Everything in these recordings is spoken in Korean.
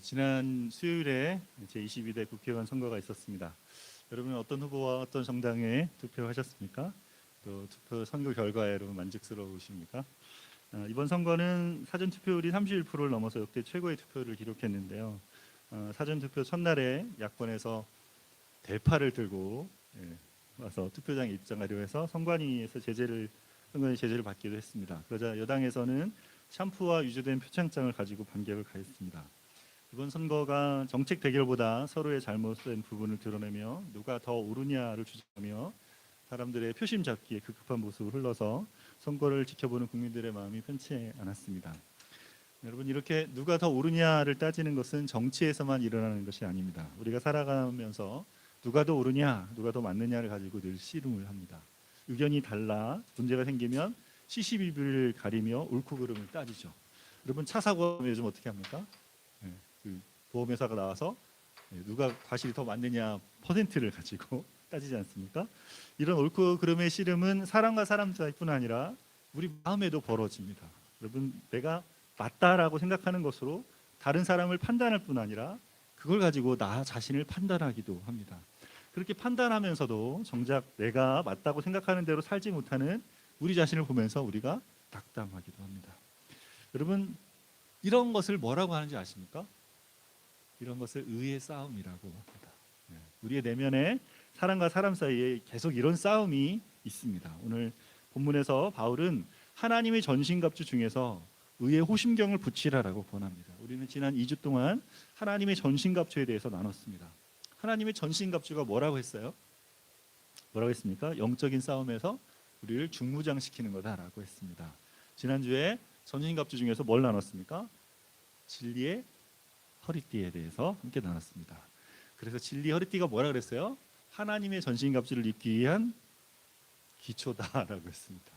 지난 수요일에 제22대 국회의원 선거가 있었습니다. 여러분은 어떤 후보와 어떤 정당에 투표하셨습니까? 또 투표 선거 결과에 여러분 만족스러우십니까? 이번 선거는 사전투표율이 31%를 넘어서 역대 최고의 투표를 기록했는데요. 사전투표 첫날에 야권에서 대파를 들고 와서 투표장에 입장하려 해서 선관위에서 선관위 제재를 받기도 했습니다. 그러자 여당에서는 샴푸와 유조된 표창장을 가지고 반격을 가했습니다. 이번 선거가 정책 대결보다 서로의 잘못된 부분을 드러내며 누가 더 옳으냐를 주장하며 사람들의 표심 잡기에 급급한 모습을 흘러서 선거를 지켜보는 국민들의 마음이 편치 않았습니다. 여러분, 이렇게 누가 더 옳으냐를 따지는 것은 정치에서만 일어나는 것이 아닙니다. 우리가 살아가면서 누가 더 옳으냐, 누가 더 맞느냐를 가지고 늘 씨름을 합니다. 의견이 달라 문제가 생기면 시시비비를 가리며 옳고 그름을 따지죠. 여러분, 차 사고 요즘 어떻게 합니까? 그 보험회사가 나와서 누가 과실이 더 많느냐 퍼센트를 가지고 따지지 않습니까? 이런 옳고 그름의 씨름은 사람과 사람 사이뿐 아니라 우리 마음에도 벌어집니다. 여러분, 내가 맞다라고 생각하는 것으로 다른 사람을 판단할 뿐 아니라 그걸 가지고 나 자신을 판단하기도 합니다. 그렇게 판단하면서도 정작 내가 맞다고 생각하는 대로 살지 못하는 우리 자신을 보면서 우리가 낙담하기도 합니다. 여러분, 이런 것을 뭐라고 하는지 아십니까? 이런 것을 의의 싸움이라고 합니다. 우리의 내면에 사람과 사람 사이에 계속 이런 싸움이 있습니다. 오늘 본문에서 바울은 하나님의 전신갑주 중에서 의의 호심경을 붙이라라고 권합니다. 우리는 지난 2주 동안 하나님의 전신갑주에 대해서 나눴습니다. 하나님의 전신갑주가 뭐라고 했어요? 뭐라고 했습니까? 영적인 싸움에서 우리를 중무장시키는 거다라고 했습니다. 지난주에 전신갑주 중에서 뭘 나눴습니까? 진리의 허리띠에 대해서 함께 나눴습니다. 그래서 진리 허리띠가 뭐라 그랬어요? 하나님의 전신갑주를 입기 위한 기초다라고 했습니다.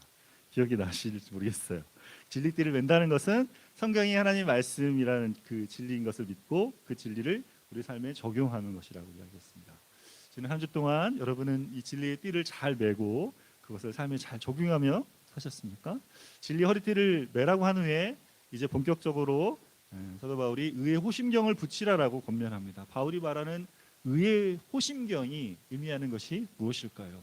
기억이 나실지 모르겠어요. 진리띠를 맨다는 것은 성경이 하나님의 말씀이라는 그 진리인 것을 믿고 그 진리를 우리 삶에 적용하는 것이라고 이야기했습니다. 지난 한 주 동안 여러분은 이 진리의 띠를 잘 메고 그것을 삶에 잘 적용하며 사셨습니까? 진리 허리띠를 매라고 한 후에 이제 본격적으로 사도 바울이 의의 호심경을 붙이라라고 권면합니다. 바울이 말하는 의의 호심경이 의미하는 것이 무엇일까요?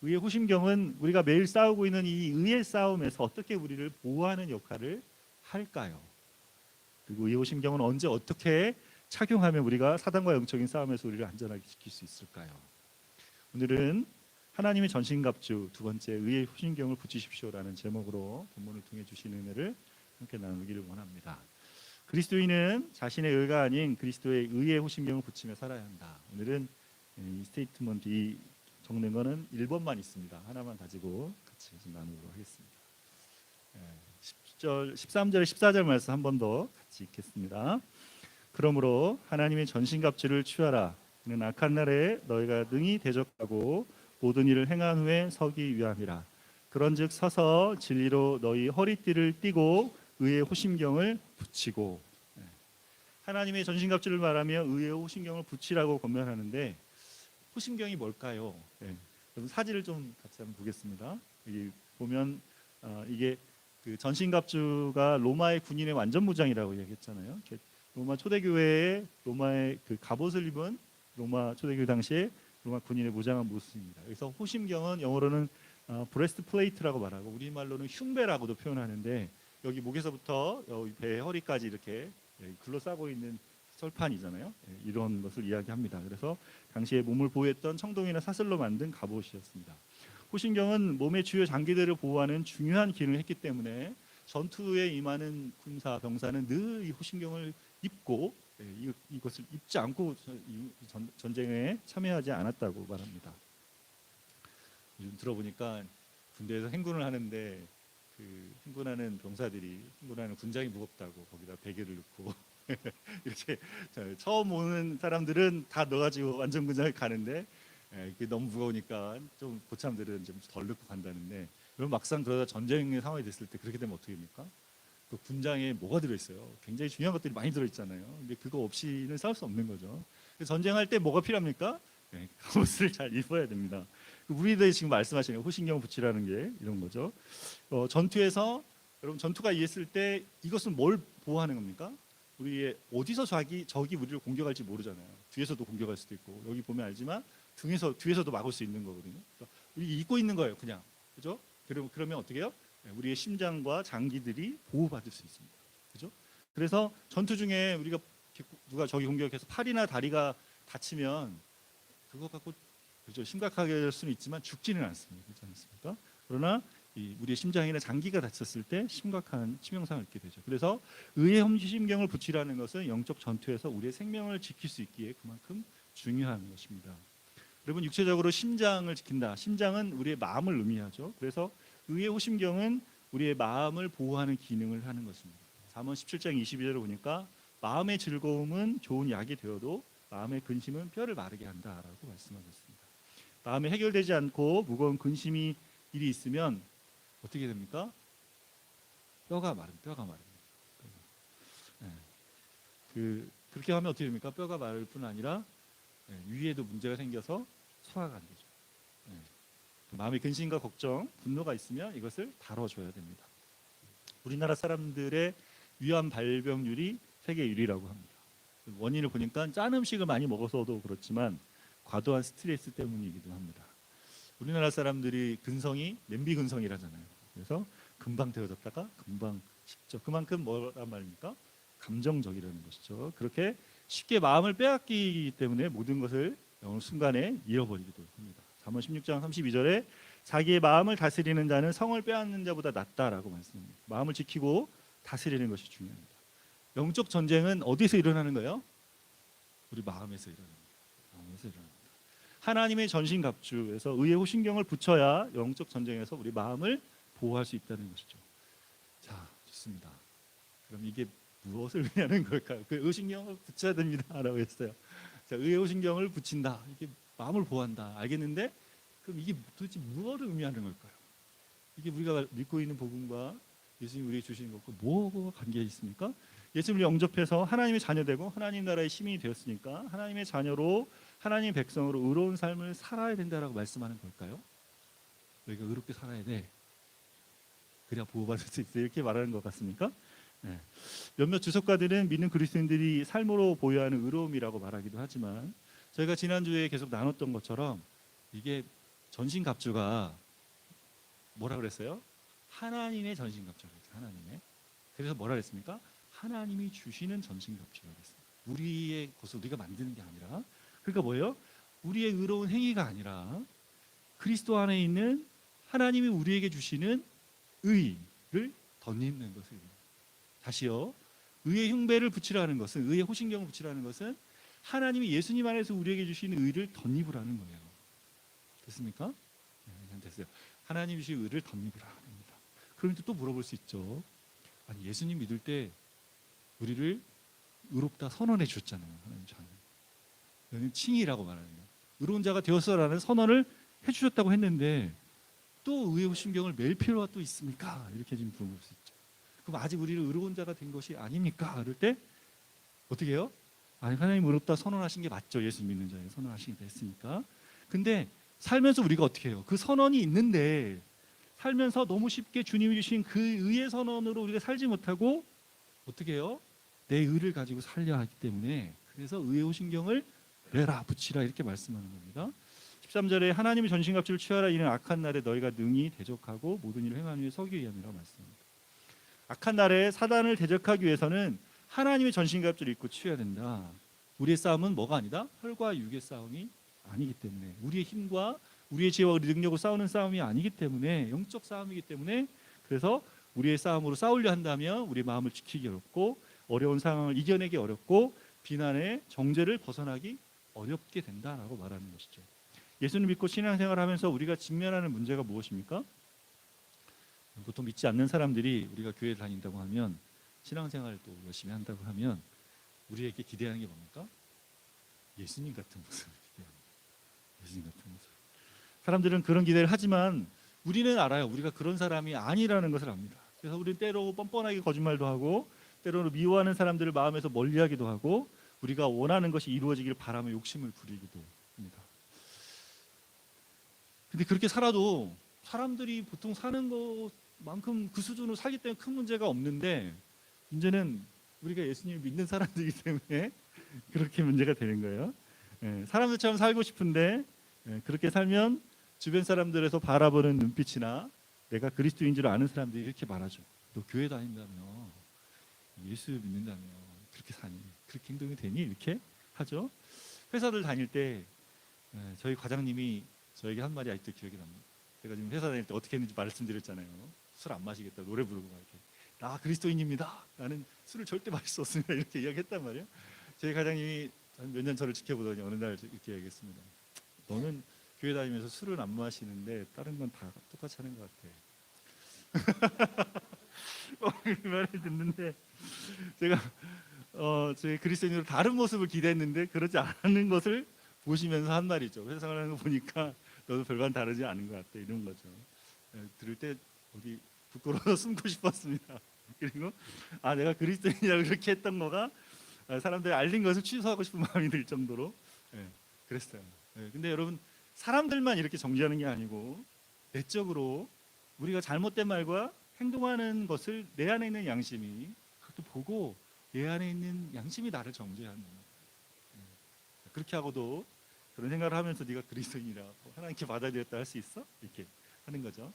의의 호심경은 우리가 매일 싸우고 있는 이 의의 싸움에서 어떻게 우리를 보호하는 역할을 할까요? 그리고 의의 호심경은 언제 어떻게 착용하면 우리가 사단과 영적인 싸움에서 우리를 안전하게 지킬 수 있을까요? 오늘은 하나님의 전신갑주 두 번째 의의 호심경을 붙이십시오라는 제목으로 본문을 통해 주신 은혜를 함께 나누기를 원합니다. 그리스도인은 자신의 의가 아닌 그리스도의 의의 호심경을 붙이며 살아야 한다. 오늘은 이 스테이트먼트 이 적는 거는 1번만 있습니다. 하나만 가지고 같이 나누도록 하겠습니다. 13절 14절 말씀 한 번 더 같이 읽겠습니다. 그러므로 하나님의 전신갑주를 취하라. 이는 악한 날에 너희가 능히 대적하고 모든 일을 행한 후에 서기 위함이라. 그런즉 서서 진리로 너희 허리띠를 띠고 의의 호심경을 붙이고. 하나님의 전신갑주를 말하며 의의 호심경을 붙이라고 권면하는데 호심경이 뭘까요? 사진을 좀 같이 한번 보겠습니다. 여기 보면 이게 그 전신갑주가 로마의 군인의 완전 무장이라고 얘기했잖아요. 로마 초대교회의 로마의 그 갑옷을 입은 로마 초대교회 당시에 로마 군인의 무장한 모습입니다. 그래서 호심경은 영어로는 브레스트 플레이트라고 말하고 우리말로는 흉배라고도 표현하는데 여기 목에서부터 배 허리까지 이렇게 글러싸고 있는 철판이잖아요. 이런 것을 이야기합니다. 그래서 당시에 몸을 보호했던 청동이나 사슬로 만든 갑옷이었습니다. 호심경은 몸의 주요 장기들을 보호하는 중요한 기능을 했기 때문에 전투에 임하는 군사 병사는 늘 이 호심경을 입고 이것을 입지 않고 전쟁에 참여하지 않았다고 말합니다. 요즘 들어보니까 군대에서 행군을 하는데 그 행군하는 병사들이 행군하는 군장이 무겁다고 거기다 베개를 넣고 이렇게 처음 오는 사람들은 다 넣어가지고 완전 군장을 가는데 이게 너무 무거우니까 좀 고참들은 좀 덜 넣고 간다는데 그럼 막상 그러다 전쟁의 상황이 됐을 때 그렇게 되면 어떻게 됩니까? 그 군장에 뭐가 들어있어요? 굉장히 중요한 것들이 많이 들어있잖아요. 근데 그거 없이는 싸울 수 없는 거죠. 전쟁할 때 뭐가 필요합니까? 갑옷을 잘 입어야 됩니다. 우리들이 지금 말씀하시는 호신경 붙이라는 게 이런 거죠. 전투에서 여러분 전투가 이했을 때 이것은 뭘 보호하는 겁니까? 우리의 어디서 적이 우리를 공격할지 모르잖아요. 뒤에서도 공격할 수도 있고, 여기 보면 알지만 뒤에서도 막을 수 있는 거거든요. 그러니까 우리 잊고 있는 거예요, 그냥. 그죠? 그러면 어떻게 해요? 우리의 심장과 장기들이 보호받을 수 있습니다. 그죠? 그래서 전투 중에 우리가 누가 적이 공격해서 팔이나 다리가 다치면 그거 갖고 그죠? 심각하게 될 수는 있지만 죽지는 않습니다. 그렇지 않습니까? 그러나 우리의 심장이나 장기가 다쳤을 때 심각한 치명상을 입게 되죠. 그래서 의의 심경을 붙이라는 것은 영적 전투에서 우리의 생명을 지킬 수 있기에 그만큼 중요한 것입니다. 여러분, 육체적으로 심장을 지킨다. 심장은 우리의 마음을 의미하죠. 그래서 의의 호심경은 우리의 마음을 보호하는 기능을 하는 것입니다. 잠언 17장 22절을 보니까 마음의 즐거움은 좋은 약이 되어도 마음의 근심은 뼈를 마르게 한다라고 말씀하고 있습니다. 마음이 해결되지 않고 무거운 근심이 일이 있으면 어떻게 됩니까? 뼈가 마릅니다. 그렇게 하면 어떻게 됩니까? 뼈가 마를 뿐 아니라 위에도 문제가 생겨서 소화가 안 되죠. 마음의 근심과 걱정, 분노가 있으면 이것을 다뤄줘야 됩니다. 우리나라 사람들의 위암 발병률이 세계 1위라고 합니다. 원인을 보니까 짠 음식을 많이 먹어서도 그렇지만 과도한 스트레스 때문이기도 합니다. 우리나라 사람들이 근성이 냄비 근성이라잖아요. 그래서 금방 데워졌다가 금방 식죠. 그만큼 뭐란 말입니까? 감정적이라는 것이죠. 그렇게 쉽게 마음을 빼앗기기 때문에 모든 것을 어느 순간에 잃어버리기도 합니다. 잠언 16장 32절에 자기의 마음을 다스리는 자는 성을 빼앗는 자보다 낫다라고 말씀합니다. 마음을 지키고 다스리는 것이 중요합니다. 영적 전쟁은 어디서 일어나는 거예요? 우리 마음에서 일어납니다. 마음에서 일어납니다. 하나님의 전신갑주에서 의의 호신경을 붙여야 영적 전쟁에서 우리 마음을 보호할 수 있다는 것이죠. 자, 좋습니다. 그럼 이게 무엇을 의미하는 걸까요? 그 의신경을 붙여야 됩니다라고 했어요. 자, 의의 호신경을 붙인다. 이게 마음을 보호한다. 알겠는데 그럼 이게 도대체 무엇을 의미하는 걸까요? 이게 우리가 믿고 있는 복음과 예수님이 우리에게 주신 것과 뭐가 관계가 있습니까? 예수님을 영접해서 하나님의 자녀되고 하나님 나라의 시민이 되었으니까 하나님의 자녀로 하나님의 백성으로 의로운 삶을 살아야 된다라고 말씀하는 걸까요? 우리가 의롭게 살아야 돼. 그래야 보호받을 수 있어. 이렇게 말하는 것 같습니까? 네. 몇몇 주석가들은 믿는 그리스도인들이 삶으로 보유하는 의로움이라고 말하기도 하지만 저희가 지난주에 계속 나눴던 것처럼 이게 전신갑주가 뭐라 그랬어요? 하나님의 전신갑주라고 했어요. 하나님의. 그래서 뭐라 그랬습니까? 하나님이 주시는 전신갑주라고 했어요. 우리의 것을 우리가 만드는 게 아니라 그러니까 뭐예요? 우리의 의로운 행위가 아니라 그리스도 안에 있는 하나님이 우리에게 주시는 의를 덧입는 것을 다시요. 의의 흉배를 붙이라는 것은 의의 호신경을 붙이라는 것은 하나님이 예수님 안에서 우리에게 주시는 의를 덧입으라는 거예요. 됐습니까? 네, 됐어요. 하나님이 주신 의를 덧입으라 합니다. 그럼 또 물어볼 수 있죠. 아니 예수님 믿을 때 우리를 의롭다 선언해 주셨잖아요. 하나님 자녀. 여기는 칭의라고 말하는 거예요. 의로운 자가 되었어라는 선언을 해주셨다고 했는데 또 의의 호신경을 맬 필요가 또 있습니까? 이렇게 지금 물어볼 수 있죠. 그럼 아직 우리를 의로운 자가 된 것이 아닙니까? 그럴 때 어떻게 해요? 아니 하나님 의롭다 선언하신 게 맞죠. 예수 믿는 자에 선언하신 게 됐으니까. 근데 살면서 우리가 어떻게 해요? 그 선언이 있는데 살면서 너무 쉽게 주님이 주신 그 의의 선언으로 우리가 살지 못하고 어떻게 해요? 내 의를 가지고 살려 하기 때문에 그래서 의의 호신경을 매라 붙이라 이렇게 말씀하는 겁니다. 13절에 하나님의 전신갑주를 취하라. 이는 악한 날에 너희가 능히 대적하고 모든 일을 행하는 위에 서기 위함이라고 말씀합니다. 악한 날에 사단을 대적하기 위해서는 하나님의 전신갑주를 입고 취해야 된다. 우리의 싸움은 뭐가 아니다? 혈과 육의 싸움이 아니기 때문에 우리의 힘과 우리의 지혜와 우리 능력으로 싸우는 싸움이 아니기 때문에 영적 싸움이기 때문에 그래서 우리의 싸움으로 싸우려 한다면 우리의 마음을 지키기 어렵고 어려운 상황을 이겨내기 어렵고 비난의 정죄를 벗어나기 어렵게 된다라고 말하는 것이죠. 예수를 믿고 신앙생활하면서 우리가 직면하는 문제가 무엇입니까? 보통 믿지 않는 사람들이 우리가 교회 다닌다고 하면 신앙생활을 또 열심히 한다고 하면 우리에게 기대하는 게 뭡니까? 예수님 같은 모습을 기대합니다. 예수님 같은 모습. 사람들은 그런 기대를 하지만 우리는 알아요. 우리가 그런 사람이 아니라는 것을 압니다. 그래서 우리는 때로 뻔뻔하게 거짓말도 하고 때로는 미워하는 사람들을 마음에서 멀리하기도 하고 우리가 원하는 것이 이루어지기를 바라며 욕심을 부리기도 합니다. 근데 그렇게 살아도 사람들이 보통 사는 것만큼 그 수준으로 살기 때문에 큰 문제가 없는데 문제는 우리가 예수님을 믿는 사람들이기 때문에 그렇게 문제가 되는 거예요. 사람들처럼 살고 싶은데 그렇게 살면 주변 사람들에서 바라보는 눈빛이나 내가 그리스도인 줄 아는 사람들이 이렇게 말하죠. 너 교회 다닌다며, 예수 믿는다며 그렇게 사니, 그렇게 행동이 되니? 이렇게 하죠. 회사들 다닐 때 저희 과장님이 저에게 한 말이 아직도 기억이 납니다. 제가 지금 회사 다닐 때 어떻게 했는지 말씀드렸잖아요. 술 안 마시겠다, 노래 부르고 막 이렇게. 나 그리스도인입니다. 나는 술을 절대 마실 수 없습니다. 이렇게 이야기했단 말이에요. 저희 과장님이 몇 년 저를 지켜보더니 어느 날 이렇게 얘기했습니다. 너는 교회 다니면서 술은 안 마시는데 다른 건 다 똑같이 하는 것 같아. 그 말을 듣는데 제가 저희 그리스도인으로 다른 모습을 기대했는데 그러지 않는 것을 보시면서 한 말이죠. 회상을 하는 거 보니까 너도 별반 다르지 않은 것 같아, 이런 거죠. 들을 때 어디 부끄러워서 숨고 싶었습니다. 그리고 내가 그리스도인이라고 그렇게 했던 거가 사람들이 알린 것을 취소하고 싶은 마음이 들 정도로 그랬어요. 근데 여러분, 사람들만 이렇게 정죄하는 게 아니고 내적으로 우리가 잘못된 말과 행동하는 것을 내 안에 있는 양심이 그것도 보고 내 안에 있는 양심이 나를 정죄하는 거예요. 그렇게 하고도 그런 생각을 하면서 네가 그리스도인이라고 하나님께 받아들였다 할 수 있어? 이렇게 하는 거죠.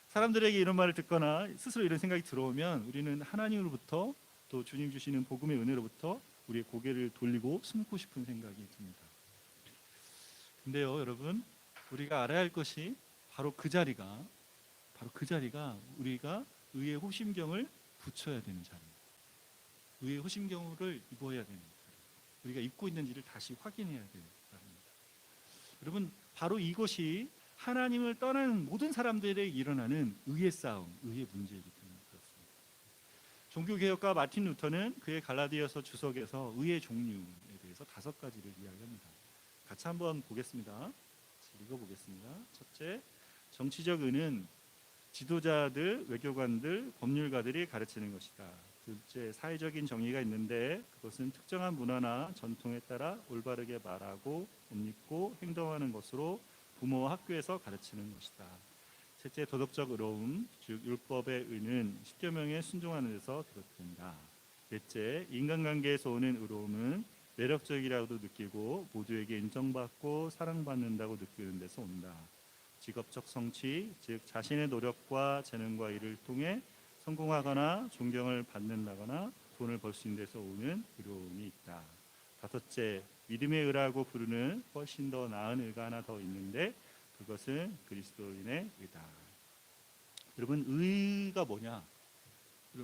사람들에게 이런 말을 듣거나 스스로 이런 생각이 들어오면 우리는 하나님으로부터 또 주님 주시는 복음의 은혜로부터 우리의 고개를 돌리고 숨고 싶은 생각이 듭니다. 근데요, 여러분, 우리가 알아야 할 것이 바로 그 자리가 우리가 의의 호심경을 붙여야 되는 자리입니다. 의의 호심경을 입어야 되는 자리. 우리가 입고 있는지를 다시 확인해야 되는 자리입니다. 여러분, 바로 이것이 하나님을 떠나는 모든 사람들에게 일어나는 의의 싸움, 의의 문제이기 때문에 그렇습니다. 종교개혁가 마틴 루터는 그의 갈라디아서 주석에서 의의 종류에 대해서 5가지를 이야기합니다. 같이 한번 보겠습니다. 읽어보겠습니다. 첫째, 정치적 의는 지도자들, 외교관들, 법률가들이 가르치는 것이다. 둘째, 사회적인 정의가 있는데 그것은 특정한 문화나 전통에 따라 올바르게 말하고 옷 입고 행동하는 것으로 부모와 학교에서 가르치는 것이다. 셋째, 도덕적 의로움, 즉 율법의 의는 10여 명에 순종하는 데서 비롯된다. 넷째, 인간관계에서 오는 의로움은 매력적이라고도 느끼고 모두에게 인정받고 사랑받는다고 느끼는 데서 온다. 직업적 성취, 즉 자신의 노력과 재능과 일을 통해 성공하거나 존경을 받는다거나 돈을 벌 수 있는 데서 오는 의로움이 있다. 다섯째, 믿음의 의라고 부르는 훨씬 더 나은 의가 하나 더 있는데 그것은 그리스도인의 의다. 여러분, 의가 뭐냐?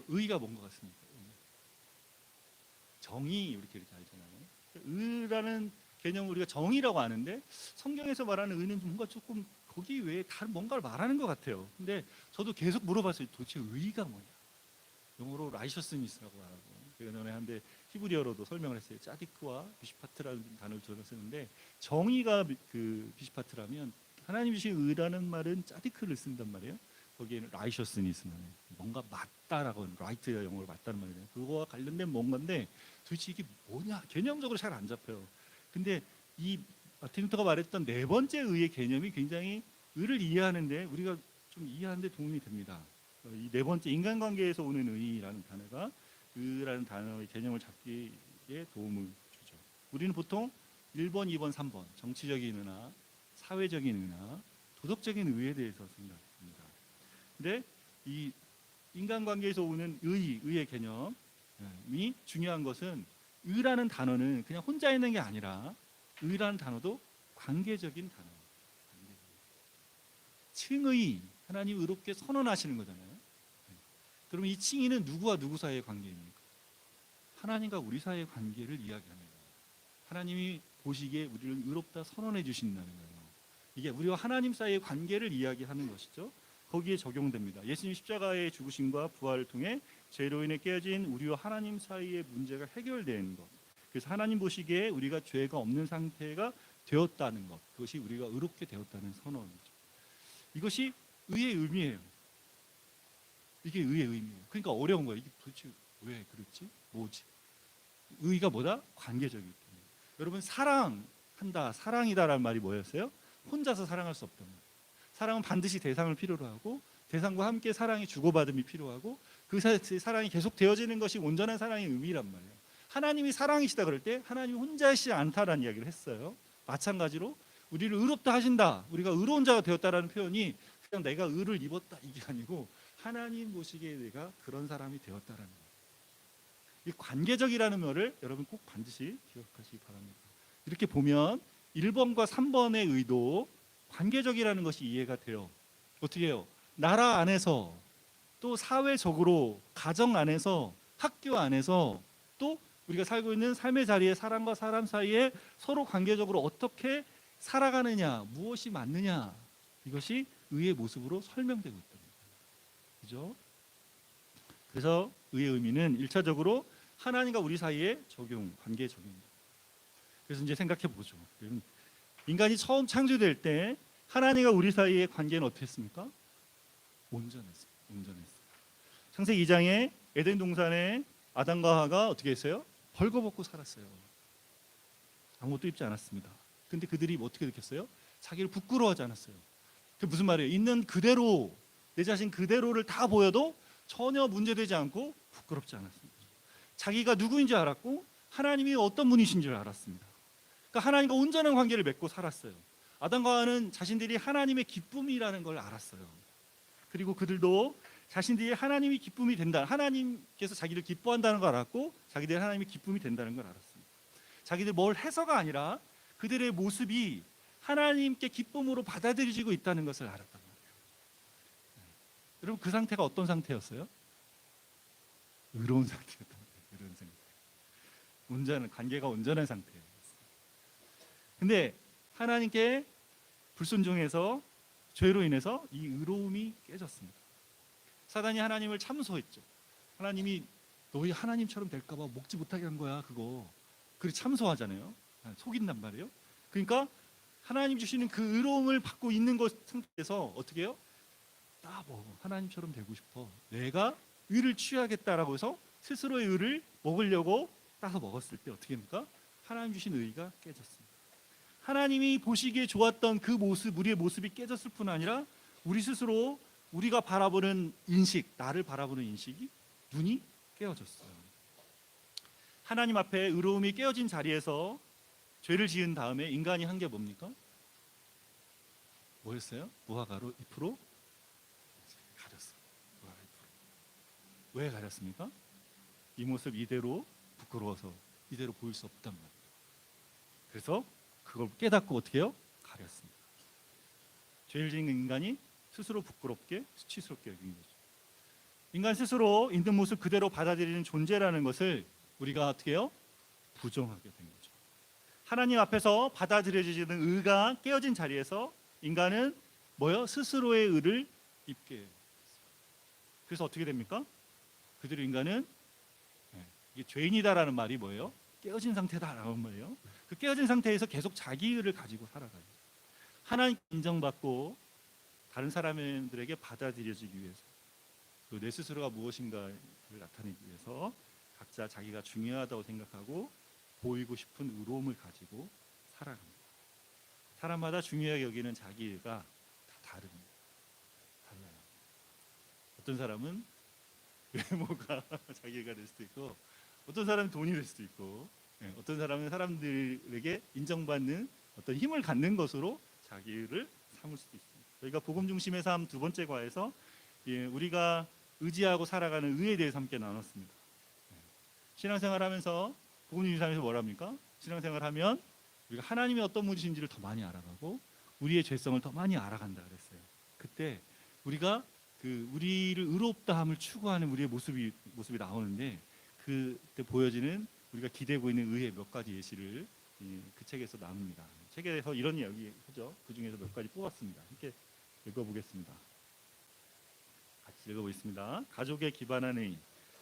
의가 뭔 것 같습니까? 정의, 이렇게 알잖아요. 의라는 개념을 우리가 정의라고 아는데 성경에서 말하는 의는 뭔가 조금 거기 외에 다른 뭔가를 말하는 것 같아요. 근데 저도 계속 물어봤어요. 도대체 의가 뭐냐? 영어로 라이셔스니스라고 하고, 제가 전에 한데 히브리어로도 설명을 했어요. 짜디크와 비시파트라는 단어를 저는 쓰는데, 정의가 그 비시파트라면 하나님이 주신 의라는 말은 짜디크를 쓴단 말이에요. 거기에는 라이셔스니스는 뭔가 맞다라고, 라이트가 영어로 맞다는 말이에요. 그거와 관련된 뭔가인데 도대체 이게 뭐냐? 개념적으로 잘 안 잡혀요. 근데 이 마틴 루터가 말했던 네 번째 의의 개념이 굉장히 의를 이해하는데 우리가 좀 이해하는데 도움이 됩니다. 이 네 번째, 인간관계에서 오는 의라는 단어가 의라는 단어의 개념을 잡기에 도움을 주죠. 우리는 보통 1번, 2번, 3번 정치적인 의나 사회적인 의나 도덕적인 의에 대해서 생각합니다. 근데 이 인간관계에서 오는 의의 개념이 중요한 것은, 의라는 단어는 그냥 혼자 있는 게 아니라 의라는 단어도 관계적인 단어. 칭의, 하나님 의롭게 선언하시는 거잖아요. 그러면 이 칭의는 누구와 누구 사이의 관계입니까? 하나님과 우리 사이의 관계를 이야기합니다. 하나님이 보시기에 우리를 의롭다 선언해 주신다는 거예요. 이게 우리와 하나님 사이의 관계를 이야기하는 것이죠. 거기에 적용됩니다. 예수님 십자가의 죽으심과 부활을 통해 죄로 인해 깨어진 우리와 하나님 사이의 문제가 해결된 것. 그래서 하나님 보시기에 우리가 죄가 없는 상태가 되었다는 것. 그것이 우리가 의롭게 되었다는 선언이죠. 이것이 의의 의미예요. 이게 의의 의미예요. 그러니까 어려운 거예요. 이게 도대체 왜 그렇지? 뭐지? 의가 뭐다? 관계적이기 때문에. 여러분, 사랑한다, 사랑이다라는 말이 뭐였어요? 혼자서 사랑할 수 없단 말이에요. 사랑은 반드시 대상을 필요로 하고 대상과 함께 사랑이 주고받음이 필요하고 그 그 사랑이 계속 되어지는 것이 온전한 사랑의 의미란 말이에요. 하나님이 사랑이시다 그럴 때 하나님이 혼자이시지 않다라는 이야기를 했어요. 마찬가지로 우리를 의롭다 하신다, 우리가 의로운 자가 되었다라는 표현이 그냥 내가 의를 입었다 이게 아니고 하나님 보시기에 내가 그런 사람이 되었다라는 거예요. 이 관계적이라는 말을 여러분 꼭 반드시 기억하시기 바랍니다. 이렇게 보면 1번과 3번의 의도, 관계적이라는 것이 이해가 돼요. 어떻게 해요? 나라 안에서, 또 사회적으로, 가정 안에서, 학교 안에서, 또 우리가 살고 있는 삶의 자리에 사람과 사람 사이에 서로 관계적으로 어떻게 살아가느냐, 무엇이 맞느냐, 이것이 의의 모습으로 설명되고 있다. 그죠? 그래서 의의 의미는 1차적으로 하나님과 우리 사이의 적용, 관계 적용입니다. 그래서 이제 생각해 보죠. 인간이 처음 창조될 때 하나님과 우리 사이의 관계는 어떻게 했습니까? 온전했어요. 온전했어요. 창세기 2장에 에덴 동산에 아담과 하와가 어떻게 했어요? 벌거벗고 살았어요. 아무것도 입지 않았습니다. 근데 그들이 어떻게 느꼈어요? 자기를 부끄러워하지 않았어요. 그 무슨 말이에요? 있는 그대로, 내 자신 그대로를 다 보여도 전혀 문제되지 않고 부끄럽지 않았습니다. 자기가 누구인지 알았고 하나님이 어떤 분이신지 알았습니다. 그러니까 하나님과 온전한 관계를 맺고 살았어요. 아담과 하와는 자신들이 하나님의 기쁨이라는 걸 알았어요. 그리고 그들도 자신들이 하나님이 기쁨이 된다, 하나님께서 자기를 기뻐한다는 걸 알았고 자기들이 하나님이 기쁨이 된다는 걸 알았습니다. 자기들 뭘 해서가 아니라 그들의 모습이 하나님께 기쁨으로 받아들여지고 있다는 것을 알았단 말이에요. 여러분 그 상태가 어떤 상태였어요? 의로운 상태였단 말이에요. 의로운 상태. 온전한 관계가 온전한 상태예요. 근데 하나님께 불순종해서 죄로 인해서 이 의로움이 깨졌습니다. 사단이 하나님을 참소했죠. 하나님이 너희 하나님처럼 될까 봐 먹지 못하게 한 거야 그거. 그리 참소하잖아요. 속인단 말이에요. 그러니까 하나님 주시는 그 의로움을 받고 있는 것 상태에서 어떻게 해요? 나 뭐 하나님처럼 되고 싶어, 내가 의를 취하겠다라고 해서 스스로의 의를 먹으려고 따서 먹었을 때 어떻게 됩니까? 하나님 주신 의가 깨졌습니다. 하나님이 보시기에 좋았던 그 모습, 우리의 모습이 깨졌을 뿐 아니라 우리 스스로 우리가 바라보는 인식, 나를 바라보는 인식이, 눈이 깨어졌어요. 하나님 앞에 의로움이 깨어진 자리에서 죄를 지은 다음에 인간이 한 게 뭡니까? 뭐였어요? 무화과로 잎으로 가렸어요. 무화과 잎으로. 왜 가렸습니까? 이 모습 이대로 부끄러워서 이대로 보일 수 없단 말이에요. 그래서 그걸 깨닫고 어떻게 해요? 가렸습니다. 죄를 지은 인간이 스스로 부끄럽게 수치스럽게 여긴 거죠. 인간 스스로 있는 모습 그대로 받아들이는 존재라는 것을 우리가 어떻게 해요? 부정하게 된 거죠. 하나님 앞에서 받아들여지는 의가 깨어진 자리에서 인간은 뭐요? 스스로의 의를 입게 해요. 그래서 어떻게 됩니까? 그대로 인간은 이게 죄인이다라는 말이 뭐예요? 깨어진 상태다라는 말이에요. 그 깨어진 상태에서 계속 자기 의를 가지고 살아가요. 하나님 인정받고 다른 사람들에게 받아들여지기 위해서, 또 내 스스로가 무엇인가를 나타내기 위해서 각자 자기가 중요하다고 생각하고 보이고 싶은 의로움을 가지고 살아갑니다. 사람마다 중요하게 여기는 자기가 다 다릅니다. 달라요. 어떤 사람은 외모가 자기가 될 수도 있고, 어떤 사람은 돈이 될 수도 있고, 어떤 사람은 사람들에게 인정받는 어떤 힘을 갖는 것으로 자기를 삼을 수도 있습니다. 저희가 복음 중심의 삶 두 번째 과에서 우리가 의지하고 살아가는 의에 대해서 함께 나눴습니다. 신앙생활하면서 복음 중심의 삶에서 뭐랍니까? 신앙생활하면 우리가 하나님이 어떤 분이신지를 더 많이 알아가고 우리의 죄성을 더 많이 알아간다 그랬어요. 그때 우리가 우리를 의롭다함을 추구하는 우리의 모습이 나오는데, 그때 보여지는 우리가 기대고 있는 의의 몇 가지 예시를 그 책에서 나눕니다. 책에서 이런 이야기 하죠. 그 중에서 몇 가지 뽑았습니다. 함께 읽어보겠습니다. 같이 읽어보겠습니다. 가족에 기반한 의.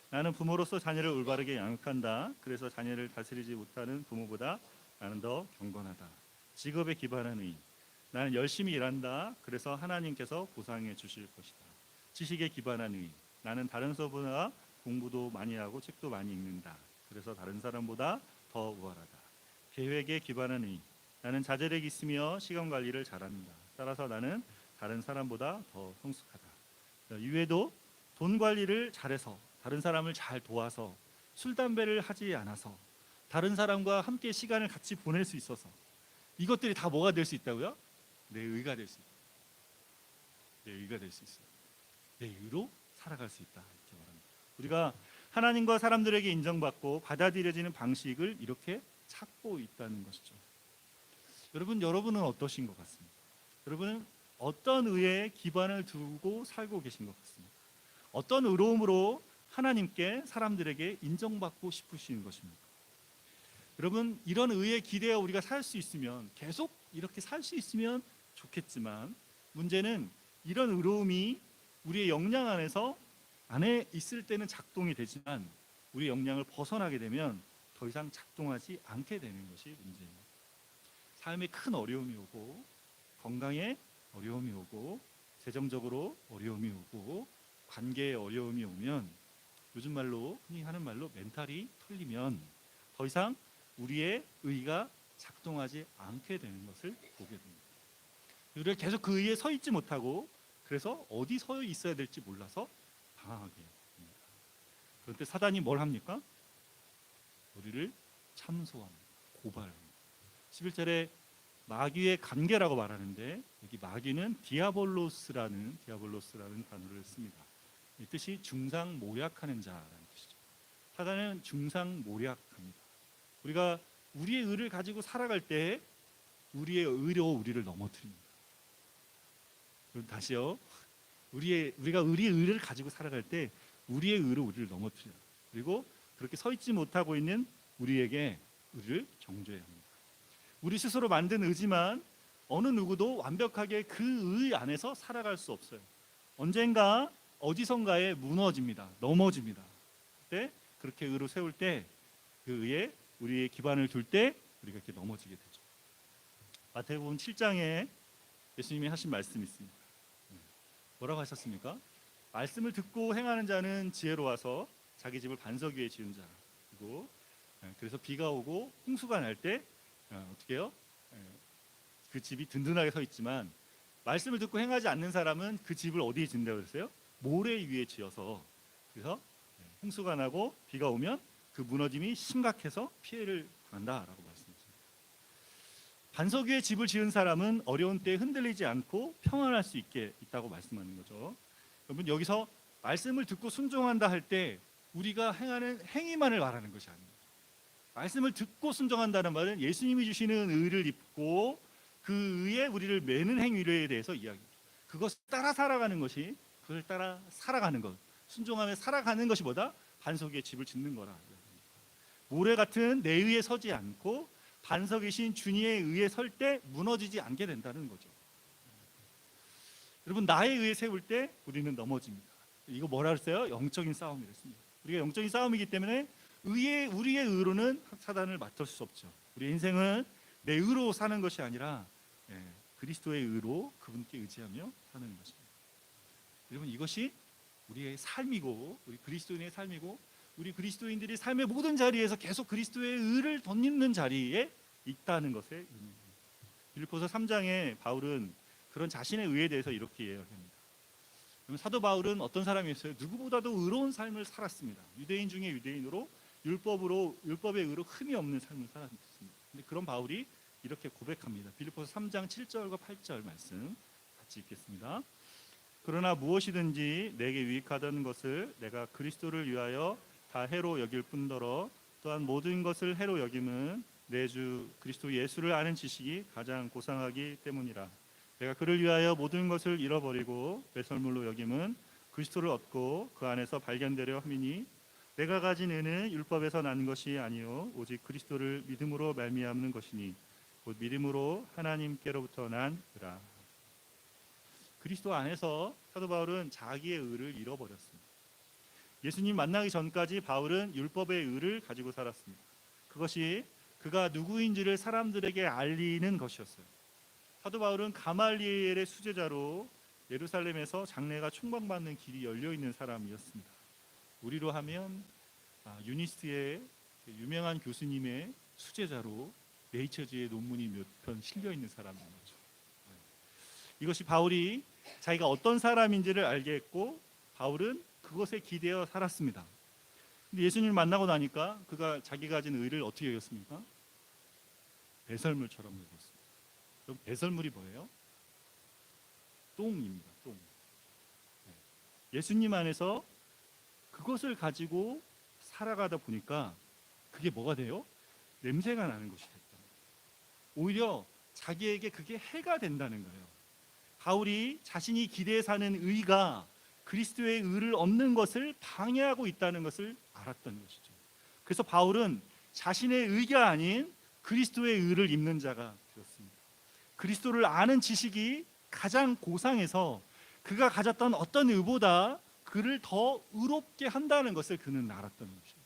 나는 부모로서 자녀를 올바르게 양육한다. 그래서 자녀를 다스리지 못하는 부모보다 나는 더 경건하다. 직업에 기반한 의. 나는 열심히 일한다. 그래서 하나님께서 보상해 주실 것이다. 지식에 기반한 의. 나는 다른 사람보다 공부도 많이 하고 책도 많이 읽는다. 그래서 다른 사람보다 더 우월하다. 계획에 기반한 의. 나는 자제력이 있으며 시간 관리를 잘한다. 따라서 나는 다른 사람보다 더 성숙하다. 이외에도 돈 관리를 잘해서, 다른 사람을 잘 도와서, 술 담배를 하지 않아서, 다른 사람과 함께 시간을 같이 보낼 수 있어서, 이것들이 다 뭐가 될 수 있다고요? 내 의가 될 수 있다. 내 의가 될 수 있어요. 내 의로 살아갈 수 있다, 이렇게 말합니다. 우리가 하나님과 사람들에게 인정받고 받아들여지는 방식을 이렇게 찾고 있다는 것이죠. 여러분은 어떠신 것 같습니까? 여러분은 어떤 의에 기반을 두고 살고 계신 것 같습니까? 어떤 의로움으로 하나님께, 사람들에게 인정받고 싶으신 것입니까? 여러분, 이런 의에 기대어 우리가 살 수 있으면, 계속 이렇게 살 수 있으면 좋겠지만, 문제는 이런 의로움이 우리의 역량 안에 있을 때는 작동이 되지만, 우리의 역량을 벗어나게 되면 더 이상 작동하지 않게 되는 것이 문제입니다. 삶에 큰 어려움이 오고, 건강에 어려움이 오고, 재정적으로 어려움이 오고, 관계에 어려움이 오면, 요즘 말로, 흔히 하는 말로 멘탈이 털리면 더 이상 우리의 의가 작동하지 않게 되는 것을 보게 됩니다. 우리가 계속 그 의에 서 있지 못하고, 그래서 어디 서 있어야 될지 몰라서 방황하게 됩니다. 그런데 사단이 뭘 합니까? 우리를 참소합니다. 고발합니다. 11절에 마귀의 관계라고 말하는데, 여기 마귀는 디아볼로스라는 단어를 씁니다. 이 뜻이 중상모략하는 자라는 뜻이죠. 사단은 중상모략합니다. 우리가 우리의 의를 가지고 살아갈 때 우리의 의로 우리를 넘어뜨립니다. 그럼 다시요. 우리가 우리의 의를 가지고 살아갈 때 우리의 의로 우리를 넘어뜨려요. 그리고 그렇게 서 있지 못하고 있는 우리에게 의를 정죄해야 합니다. 우리 스스로 만든 의지만 어느 누구도 완벽하게 그 의 안에서 살아갈 수 없어요. 언젠가 어디선가에 무너집니다. 넘어집니다. 그때 그렇게 의로 세울 때, 그 의에 우리의 기반을 둘 때 우리가 이렇게 넘어지게 되죠. 마태복음 7장에 예수님이 하신 말씀이 있습니다. 뭐라고 하셨습니까? 말씀을 듣고 행하는 자는 지혜로워서 자기 집을 반석 위에 지은 자. 그리고 그래서 비가 오고 홍수가 날 때 어떻게 해요? 그 집이 든든하게 서 있지만, 말씀을 듣고 행하지 않는 사람은 그 집을 어디에 짓는다고 그랬어요? 모래 위에 지어서, 그래서 홍수가 나고 비가 오면 그 무너짐이 심각해서 피해를 당한다라고 말씀하셨습니다. 반석 위에 집을 지은 사람은 어려운 때에 흔들리지 않고 평안할 수 있다고 말씀하는 거죠. 여러분, 여기서 말씀을 듣고 순종한다 할 때 우리가 행하는 행위만을 말하는 것이 아닙니다. 말씀을 듣고 순종한다는 말은 예수님이 주시는 의를 입고 그 의에 우리를 매는 행위에 대해서 이야기합니다. 그것을 따라 살아가는 것이, 그걸 따라 살아가는 것, 순종하며 살아가는 것이 뭐다? 반석 위에 집을 짓는 거라. 모래 같은 내 의에 서지 않고 반석이신 주님의 의에 설 때 무너지지 않게 된다는 거죠. 여러분, 나의 의에 세울 때 우리는 넘어집니다. 이거 뭐라 그랬어요? 영적인 싸움이랬습니다. 우리가 영적인 싸움이기 때문에 우리의 의로는 사단을 맞설 수 없죠. 우리 인생은 내 의로 사는 것이 아니라 그리스도의 의로 그분께 의지하며 사는 것입니다. 여러분, 이것이 우리의 삶이고, 우리 그리스도인의 삶이고, 우리 그리스도인들이 삶의 모든 자리에서 계속 그리스도의 의를 덧입는 자리에 있다는 것의 의미입니다. 빌립보서 3장에 바울은 그런 자신의 의에 대해서 이렇게 이야기합니다. 사도 바울은 어떤 사람이었어요? 누구보다도 의로운 삶을 살았습니다. 유대인 중에 유대인으로 율법의 의로 흠이 없는 삶을 살았습니다. 근데 그런 바울이 이렇게 고백합니다. 빌립보서 3장 7절과 8절 말씀 같이 읽겠습니다. 그러나 무엇이든지 내게 유익하던 것을 내가 그리스도를 위하여 다 해로 여길 뿐더러 또한 모든 것을 해로 여김은 내 주 그리스도 예수를 아는 지식이 가장 고상하기 때문이라. 내가 그를 위하여 모든 것을 잃어버리고 배설물로 여김은 그리스도를 얻고 그 안에서 발견되려 함이니 내가 가진 은은 율법에서 난 것이 아니요 오직 그리스도를 믿음으로 말미암는 것이니 곧 믿음으로 하나님께로부터 난 의라. 그리스도 안에서 사도 바울은 자기의 의를 잃어버렸습니다. 예수님 만나기 전까지 바울은 율법의 의를 가지고 살았습니다. 그것이 그가 누구인지를 사람들에게 알리는 것이었어요. 사도 바울은 가말리엘의 수제자로 예루살렘에서 장래가 총방받는 길이 열려 있는 사람이었습니다. 우리로 하면 유니스의 유명한 교수님의 수제자로 네이처지의 논문이 몇 편 실려 있는 사람인 거죠. 이것이 바울이 자기가 어떤 사람인지를 알게 했고, 바울은 그것에 기대어 살았습니다. 근데 예수님을 만나고 나니까 그가 자기가 가진 의를 어떻게 여겼습니까? 배설물처럼 여겼습니다. 그럼 배설물이 뭐예요? 똥입니다. 똥. 예수님 안에서 그것을 가지고 살아가다 보니까 그게 뭐가 돼요? 냄새가 나는 것이 됐다. 오히려 자기에게 그게 해가 된다는 거예요. 바울이 자신이 기대에 사는 의가 그리스도의 의를 얻는 것을 방해하고 있다는 것을 알았던 것이죠. 그래서 바울은 자신의 의가 아닌 그리스도의 의를 입는 자가 되었습니다. 그리스도를 아는 지식이 가장 고상해서 그가 가졌던 어떤 의보다 그를 더 의롭게 한다는 것을 그는 알았던 것이죠.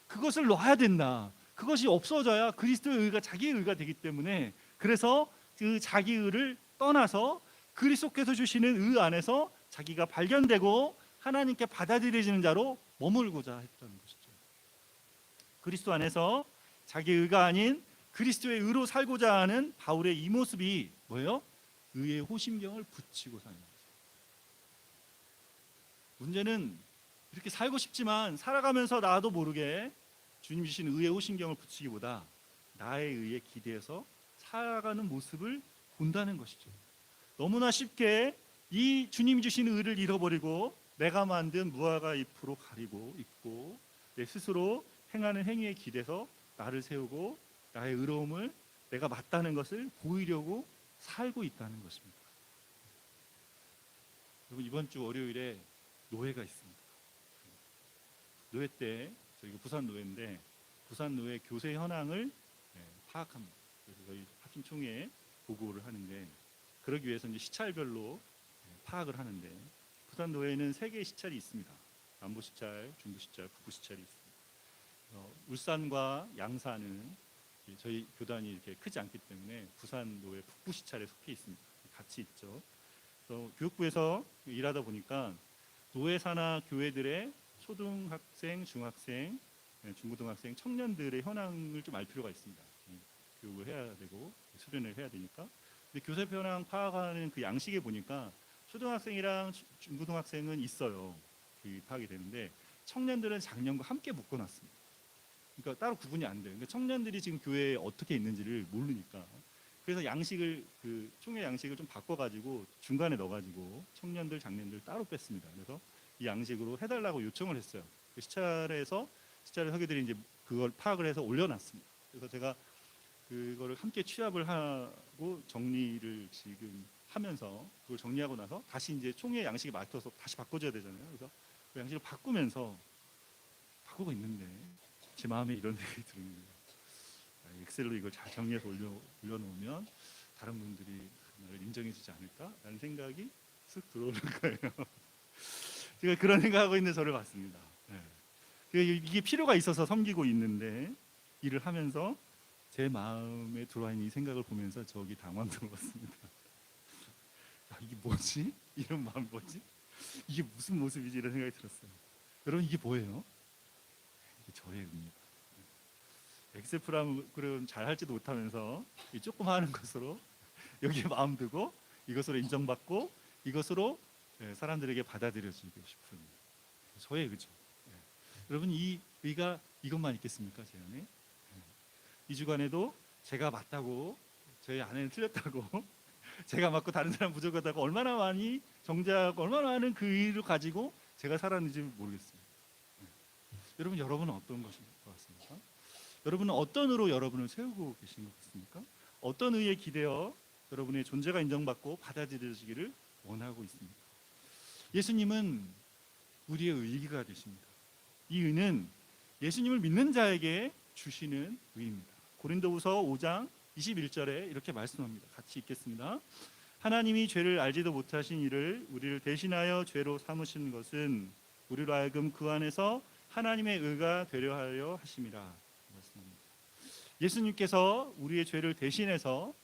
그것을 놔야 된다. 그것이 없어져야 그리스도의 의가 자기의 의가 되기 때문에, 그래서 그 자기 의를 떠나서 그리스도께서 주시는 의 안에서 자기가 발견되고 하나님께 받아들여지는 자로 머물고자 했던 것이죠. 그리스도 안에서 자기 의가 아닌 그리스도의 의로 살고자 하는 바울의 이 모습이 뭐예요? 의의 호심경을 붙이고 사는 거죠. 문제는 이렇게 살고 싶지만 살아가면서 나도 모르게 주님 주신 의의 호심경을 붙이기보다 나의 의에 기대어서 살아가는 모습을 본다는 것이죠. 너무나 쉽게 이 주님이 주신 의를 잃어버리고 내가 만든 무화과 잎으로 가리고 있고 내 스스로 행하는 행위에 기대서 나를 세우고 나의 의로움을 내가 맞다는 것을 보이려고 살고 있다는 것입니다. 여러분, 이번 주 월요일에 노회가 있습니다. 노회 때 저희가 부산 노회인데 부산 노회 교세 현황을 파악합니다. 그래서 저희 합심총회에 보고를 하는데 그러기 위해서 이제 시찰별로 파악을 하는데 부산 노회에는 3개의 시찰이 있습니다. 남부 시찰, 중부 시찰, 북부 시찰이 있습니다. 울산과 양산은 저희 교단이 이렇게 크지 않기 때문에 부산 노회 북부 시찰에 속해 있습니다. 같이 있죠. 그래서 교육부에서 일하다 보니까 노회 산하 교회들의 초등학생, 중학생, 중고등학생, 청년들의 현황을 좀 알 필요가 있습니다. 교육을 해야 되고 수련을 해야 되니까. 근데 교세 현황 파악하는 그 양식에 보니까 초등학생이랑 중고등학생은 있어요. 그 파악이 되는데 청년들은 작년과 함께 묶어놨습니다. 그러니까 따로 구분이 안 돼요. 그러니까 청년들이 지금 교회에 어떻게 있는지를 모르니까. 그래서 양식을 그 총회 양식을 좀 바꿔가지고 중간에 넣어가지고 청년들, 장년들 따로 뺐습니다. 그래서 이 양식으로 해달라고 요청을 했어요. 그 시찰의 서기들이 이제 그걸 파악을 해서 올려놨습니다. 그래서 제가 그거를 함께 취합을 하고 정리를 지금 하면서 그걸 정리하고 나서 다시 이제 총회 양식에 맞춰서 다시 바꿔줘야 되잖아요. 그래서 그 양식을 바꾸면서 바꾸고 있는데 제 마음에 이런 생각이 드는 거예요. 엑셀로 이걸 잘 정리해서 올려놓으면 다른 분들이 나를 인정해주지 않을까라는 생각이 쓱 들어오는 거예요. 제가 그런 생각하고 있는 저를 봤습니다. 이게 필요가 있어서 섬기고 있는데 일을 하면서 제 마음에 들어와 있는 이 생각을 보면서 저기 당황스러웠습니다. 이게 뭐지? 이런 마음 뭐지? 이게 무슨 모습이지? 이런 생각이 들었어요. 여러분, 이게 뭐예요? 이게 저의 의입니다. 엑셀 프로그램 잘 할지도 못하면서 이 조금 하는 것으로 여기에 마음 두고 이것으로 인정받고 이것으로 사람들에게 받아들여지고 싶은 저의 의죠. 여러분, 이 의가 이것만 있겠습니까? 제 안에? 이 주간에도 제가 맞다고, 저희 아내는 틀렸다고, 제가 맞고 다른 사람 부족하다고 얼마나 많이 정죄하고 얼마나 많은 그 의를 가지고 제가 살았는지 모르겠습니다. 여러분은 어떤 것인 것 같습니까? 여러분은 어떤 의로 여러분을 세우고 계신 것 같습니까? 어떤 의에 기대어 여러분의 존재가 인정받고 받아들여지기를 원하고 있습니다. 예수님은 우리의 의가 되십니다. 이 의는 예수님을 믿는 자에게 주시는 의입니다. 고린도후서 5장 21절에 이렇게 말씀합니다. 같이 읽겠습니다. 하나님이 죄를 알지도 못하신 이를 우리를 대신하여 죄로 삼으신 것은 우리로 하여금 그 안에서 하나님의 의가 되려 하려 하심이라. 예수님께서 우리의 죄를 대신해서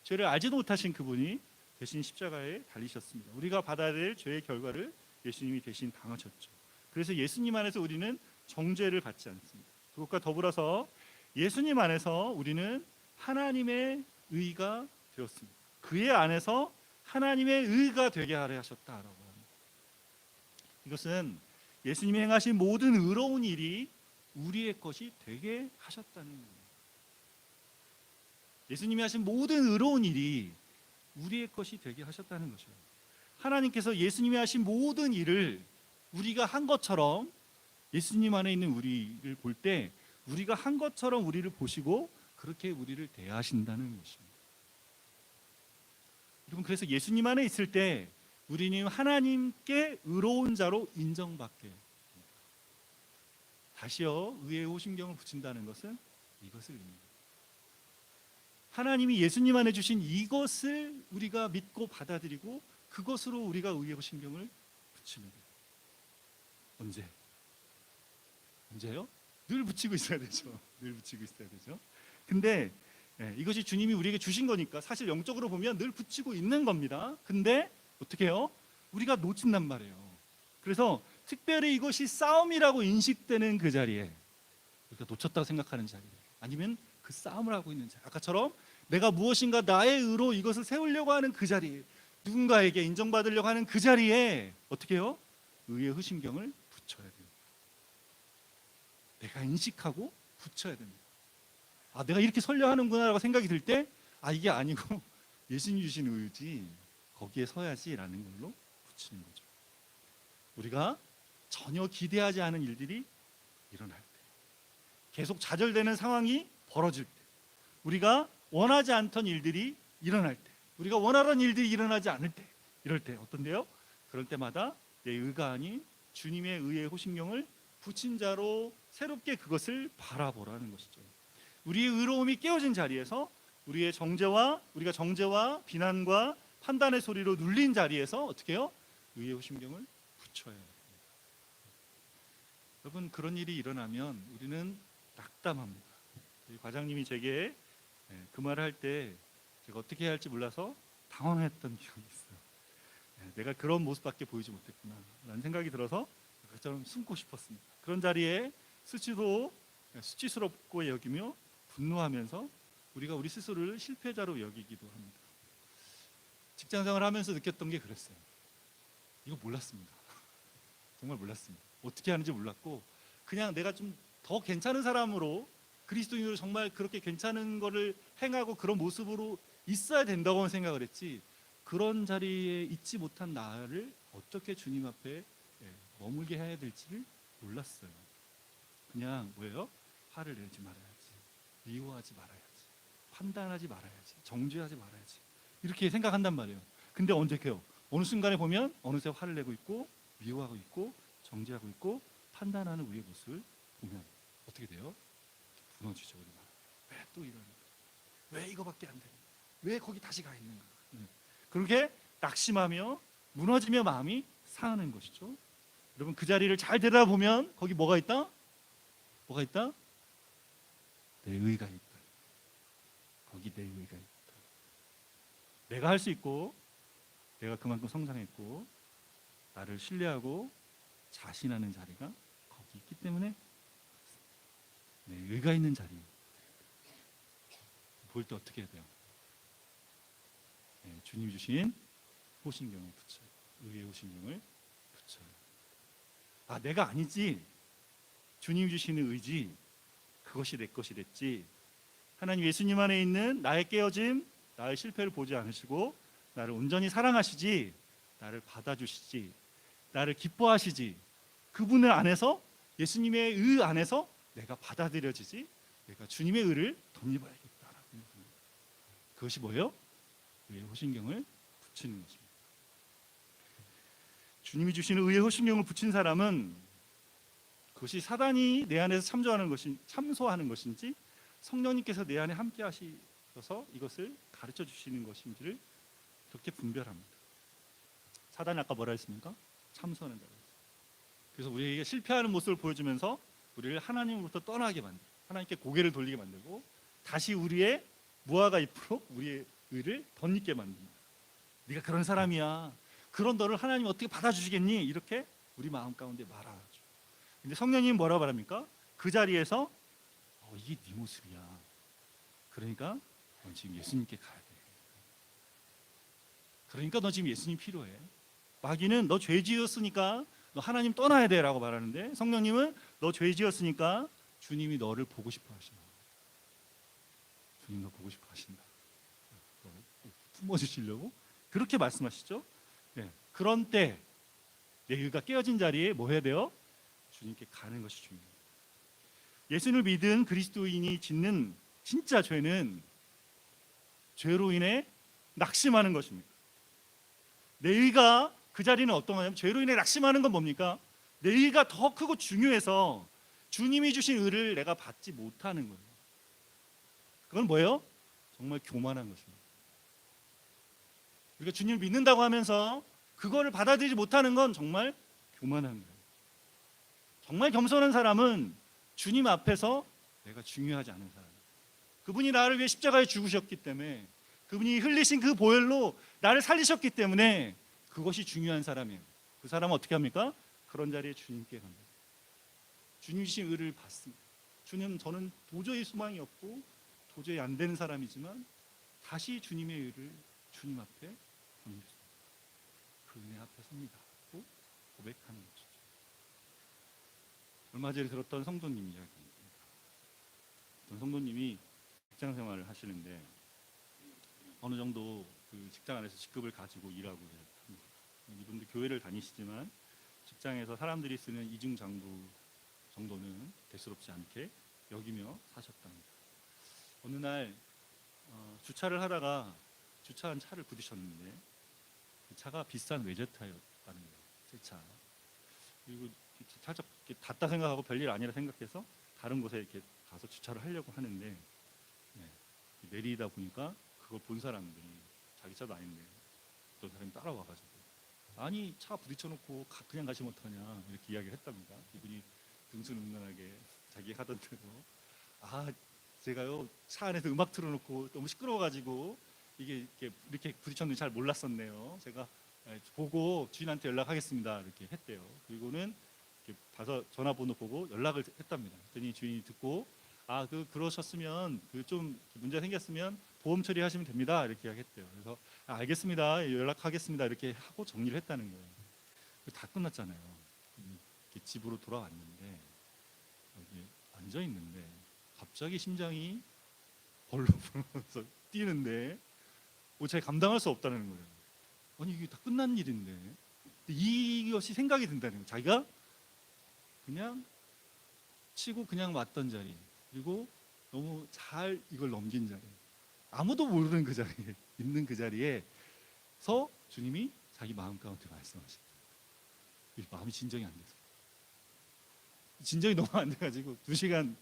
죄를 알지도 못하신 그분이 대신 십자가에 달리셨습니다. 우리가 받아야 될 죄의 결과를 예수님이 대신 당하셨죠. 그래서 예수님 안에서 우리는 정죄를 받지 않습니다. 그것과 더불어서 예수님 안에서 우리는 하나님의 의가 되었습니다. 그의 안에서 하나님의 의가 되게 하려 하셨다라고 합니다. 이것은 예수님이 행하신 모든 의로운 일이 우리의 것이 되게 하셨다는 거예요. 예수님이 하신 모든 의로운 일이 우리의 것이 되게 하셨다는 거죠. 하나님께서 예수님이 하신 모든 일을 우리가 한 것처럼, 예수님 안에 있는 우리를 볼 때 우리가 한 것처럼 우리를 보시고 그렇게 우리를 대하신다는 것입니다. 여러분, 그래서 예수님 안에 있을 때 우리는 하나님께 의로운 자로 인정받게 됩니다. 다시요, 의의 호심경을 붙인다는 것은 이것을 의미합니다. 하나님이 예수님 안에 주신 이것을 우리가 믿고 받아들이고 그것으로 우리가 의의 호심경을 붙이는 거예요. 언제? 언제요? 늘 붙이고 있어야 되죠. 늘 붙이고 있어야 되죠. 근데 이것이 주님이 우리에게 주신 거니까 사실 영적으로 보면 늘 붙이고 있는 겁니다. 근데 어떻게 해요? 우리가 놓친단 말이에요. 그래서 특별히 이것이 싸움이라고 인식되는 그 자리에, 우리가 놓쳤다고 생각하는 자리에, 아니면 그 싸움을 하고 있는 자리, 아까처럼 내가 무엇인가 나의 의로 이것을 세우려고 하는 그 자리에, 누군가에게 인정받으려고 하는 그 자리에 어떻게 해요? 의의 호심경을 붙여야 돼요. 내가 인식하고 붙여야 됩니다. 아, 내가 이렇게 설려 하는구나라고 생각이 들 때, 아, 이게 아니고 예수님 주신 의지, 거기에 서야지라는 걸로 붙이는 거죠. 우리가 전혀 기대하지 않은 일들이 일어날 때, 계속 좌절되는 상황이 벌어질 때, 우리가 원하지 않던 일들이 일어날 때, 우리가 원하던 일들이 일어나지 않을 때, 이럴 때 어떤데요? 그럴 때마다 내 의가 아닌 주님의 의의 호심경을 붙인 자로 새롭게 그것을 바라보라는 것이죠. 우리의 의로움이 깨어진 자리에서 우리가 정죄와 비난과 판단의 소리로 눌린 자리에서 어떻게 해요? 의의 호심경을 붙여야 합니다. 여러분, 그런 일이 일어나면 우리는 낙담합니다. 과장님이 제게 그 말을 할 때 제가 어떻게 해야 할지 몰라서 당황했던 기억이 있어요. 내가 그런 모습밖에 보이지 못했구나 라는 생각이 들어서 그처럼 숨고 싶었습니다. 그런 자리에 수치스럽고 여기며 분노하면서 우리가 우리 스스로를 실패자로 여기기도 합니다. 직장생활을 하면서 느꼈던 게 그랬어요. 이거 몰랐습니다. 정말 몰랐습니다. 어떻게 하는지 몰랐고, 그냥 내가 좀 더 괜찮은 사람으로, 그리스도인으로 정말 그렇게 괜찮은 거를 행하고 그런 모습으로 있어야 된다고 생각을 했지, 그런 자리에 있지 못한 나를 어떻게 주님 앞에 머물게 해야 될지를 몰랐어요. 그냥 뭐예요? 화를 내지 말아야지, 미워하지 말아야지, 판단하지 말아야지, 정죄하지 말아야지, 이렇게 생각한단 말이에요. 근데 언제게요? 어느 순간에 보면 어느새 화를 내고 있고 미워하고 있고 정죄하고 있고 판단하는 우리의 모습을 보면 어떻게 돼요? 무너지죠. 우리가 왜 또 이러는가? 왜 이거밖에 안 되는가? 왜 거기 다시 가 있는가? 그렇게 낙심하며 무너지며 마음이 상하는 것이죠. 여러분, 그 자리를 잘 들여다보면 거기 뭐가 있다? 뭐가 있다? 내 의가 있다. 거기 내 의가 있다. 내가 할 수 있고, 내가 그만큼 성장했고, 나를 신뢰하고 자신하는 자리가 거기 있기 때문에 내 의가 있는 자리 볼 때 어떻게 해야 돼요? 주님이 주신 호심경을 붙여요. 의의 호심경을 붙여요. 아, 내가 아니지, 주님이 주시는 의지, 그것이 내 것이 됐지. 하나님 예수님 안에 있는 나의 깨어짐, 나의 실패를 보지 않으시고 나를 온전히 사랑하시지, 나를 받아주시지, 나를 기뻐하시지, 그분을 안에서, 예수님의 의 안에서 내가 받아들여지지, 내가 주님의 의를 덧입어야겠다라고 생각합니다. 그것이 뭐예요? 의의 호심경을 붙이는 것입니다. 주님이 주시는 의의 호심경을 붙인 사람은 그것이 사단이 내 안에서 참소하는 것인지 성령님께서 내 안에 함께 하셔서 이것을 가르쳐 주시는 것인지를 그렇게 분별합니다. 사단이 아까 뭐라 했습니까? 참소하는 자가. 그래서 우리에게 실패하는 모습을 보여주면서 우리를 하나님으로부터 떠나게 만들고, 하나님께 고개를 돌리게 만들고, 다시 우리의 무화과 잎으로 우리의 의를 덧입게 만듭니다. 네가 그런 사람이야, 그런 너를 하나님 어떻게 받아주시겠니? 이렇게 우리 마음 가운데 말하죠. 근데 성령님은 뭐라고 말합니까? 그 자리에서 이게 네 모습이야. 그러니까 넌 지금 예수님께 가야 돼. 그러니까 너 지금 예수님 필요해. 마귀는 너 죄 지었으니까 너 하나님 떠나야 돼라고 말하는데 성령님은 너 죄 지었으니까 주님이 너를 보고 싶어 하신다. 주님 너 보고 싶어 하신다. 품어주시려고 그렇게 말씀하시죠. 네. 그런 때 내 의가 깨어진 자리에 뭐 해야 돼요? 주님께 가는 것이 중요해요. 예수를 믿은 그리스도인이 짓는 진짜 죄는 죄로 인해 낙심하는 것입니다. 내 의가 그 자리는 어떤 거냐면 죄로 인해 낙심하는 건 뭡니까? 내 의가 더 크고 중요해서 주님이 주신 의를 내가 받지 못하는 거예요. 그건 뭐예요? 정말 교만한 것입니다. 우리가 주님을 믿는다고 하면서 그거를 받아들이지 못하는 건 정말 교만한 거예요. 정말 겸손한 사람은 주님 앞에서 내가 중요하지 않은 사람. 그분이 나를 위해 십자가에 죽으셨기 때문에, 그분이 흘리신 그 보혈로 나를 살리셨기 때문에 그것이 중요한 사람이에요. 그 사람은 어떻게 합니까? 그런 자리에 주님께 갑니다. 주님 주신 의를 받습니다. 주님, 저는 도저히 소망이 없고 도저히 안 되는 사람이지만 다시 주님의 의를 주님 앞에 던집니다. 그 은혜 앞에 섭니다. 또 고백하는 것이죠. 얼마 전에 들었던 성도님 이야기입니다. 어떤 성도님이 직장 생활을 하시는데 어느 정도 그 직장 안에서 직급을 가지고 일하고 합니다. 이분도 교회를 다니시지만 직장에서 사람들이 쓰는 이중장부 정도는 대수롭지 않게 여기며 사셨답니다. 어느 날 주차를 하다가 주차한 차를 부딪혔는데 그 차가 비싼 외제차였다는 거예요. 새 차. 그리고 살짝 닿다 생각하고 별일 아니라 생각해서 다른 곳에 이렇게 가서 주차를 하려고 하는데 내리다 보니까 그걸 본 사람들이 자기 차도 아닌데 어떤 사람이 따라와가지고 아니 차 부딪혀놓고 그냥 가시면 어떡하냐 이렇게 이야기를 했답니다. 이분이 등수능란하게 자기 하던 대로 제가요 차 안에서 음악 틀어놓고 너무 시끄러워가지고 이게 이렇게 부딪혔는지 잘 몰랐었네요. 제가 보고 주인한테 연락하겠습니다 이렇게 했대요. 그리고는 이렇게 봐서 전화번호 보고 연락을 했답니다. 그랬더니 주인이 듣고 그러셨으면 좀 문제 생겼으면 보험 처리하시면 됩니다 이렇게 이야기했대요. 그래서 알겠습니다 연락하겠습니다 이렇게 하고 정리를 했다는 거예요. 다 끝났잖아요. 집으로 돌아왔는데 여기 앉아 있는데 갑자기 심장이 벌렁벌렁해서 뛰는데 자기가 감당할 수 없다는 거예요. 아니 이게 다 끝난 일인데 이것이 생각이 든다는 거예요. 자기가 그냥 치고 그냥 왔던 자리, 그리고 너무 잘 이걸 넘긴 자리, 아무도 모르는 그 자리에 있는 그 자리에서 주님이 자기 마음 가운데 말씀하셨어요. 마음이 진정이 안 돼서 진정이 너무 안 돼가지고 2시간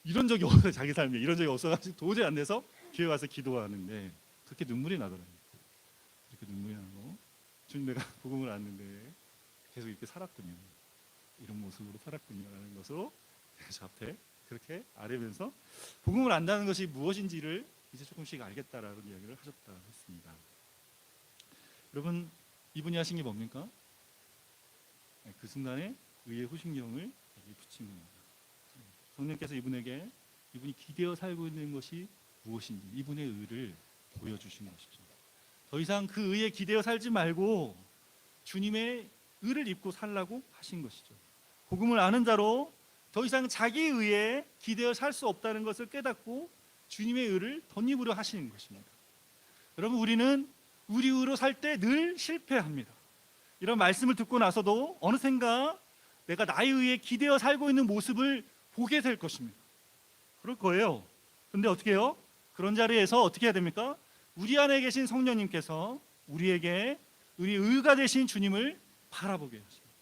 이런 적이 없어요. 자기 삶에 이런 적이 없어가지고 도저히 안 돼서 교회 와서 기도하는데 그렇게 눈물이 나더라고요. 이렇게 눈물이 나고 주님 내가 복음을 안는데 계속 이렇게 살았군요. 이런 모습으로 살았군요라는 것으로 저 앞에 그렇게 아뢰면서 복음을 안다는 것이 무엇인지를 이제 조금씩 알겠다라는 이야기를 하셨다 했습니다. 여러분 이분이 하신 게 뭡니까? 그 순간에 의의 후식령을 붙인 겁니다. 성령께서 이분에게 이분이 기대어 살고 있는 것이 무엇인지 이분의 의를 보여주신 것이죠. 더 이상 그 의에 기대어 살지 말고 주님의 의를 입고 살라고 하신 것이죠. 복음을 아는 자로 더 이상 자기 의에 기대어 살 수 없다는 것을 깨닫고 주님의 의를 덧입으려 하시는 것입니다. 여러분 우리는 우리 의로 살 때 늘 실패합니다. 이런 말씀을 듣고 나서도 어느샌가 내가 나의 의에 기대어 살고 있는 모습을 보게 될 것입니다. 그럴 거예요. 근데 어떻게 해요? 그런 자리에서 어떻게 해야 됩니까? 우리 안에 계신 성령님께서 우리에게 우리 의가 되신 주님을 바라보게 하십니다.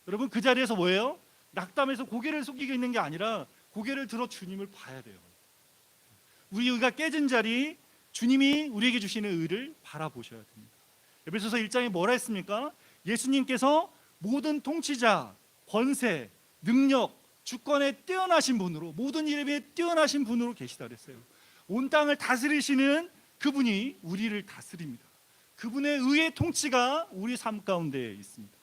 여러분 그 자리에서 뭐예요? 낙담해서 고개를 숙이고 있는 게 아니라 고개를 들어 주님을 봐야 돼요. 우리 의가 깨진 자리 주님이 우리에게 주시는 의를 바라보셔야 됩니다. 에베소서 1장에 뭐라 했습니까? 예수님께서 모든 통치자, 권세, 능력, 주권에 뛰어나신 분으로 모든 일에 뛰어나신 분으로 계시다 그랬어요. 온 땅을 다스리시는 그분이 우리를 다스립니다. 그분의 의의 통치가 우리 삶 가운데 있습니다.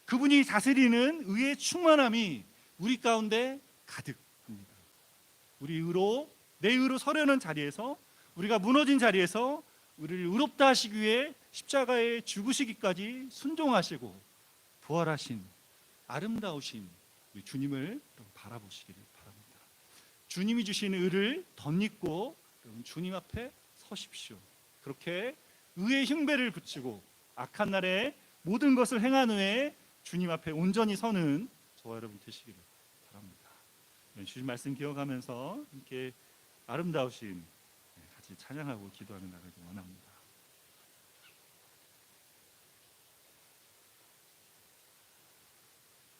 그분이 다스리는 의의 충만함이 우리 가운데 가득합니다. 우리 의로 내 의로 서려는 자리에서 우리가 무너진 자리에서 우리를 의롭다 하시기 위해 십자가에 죽으시기까지 순종하시고 부활하신 아름다우신 우리 주님을 바라보시기를 바랍니다. 주님이 주신 의를 덧입고 주님 앞에 서십시오. 그렇게 의의 흉배를 붙이고 악한 날에 모든 것을 행한 후에 주님 앞에 온전히 서는 저와 여러분 되시기를 바랍니다. 주님 말씀 기억하면서 함께 아름다우신 같이 찬양하고 기도하는 나가기 원합니다.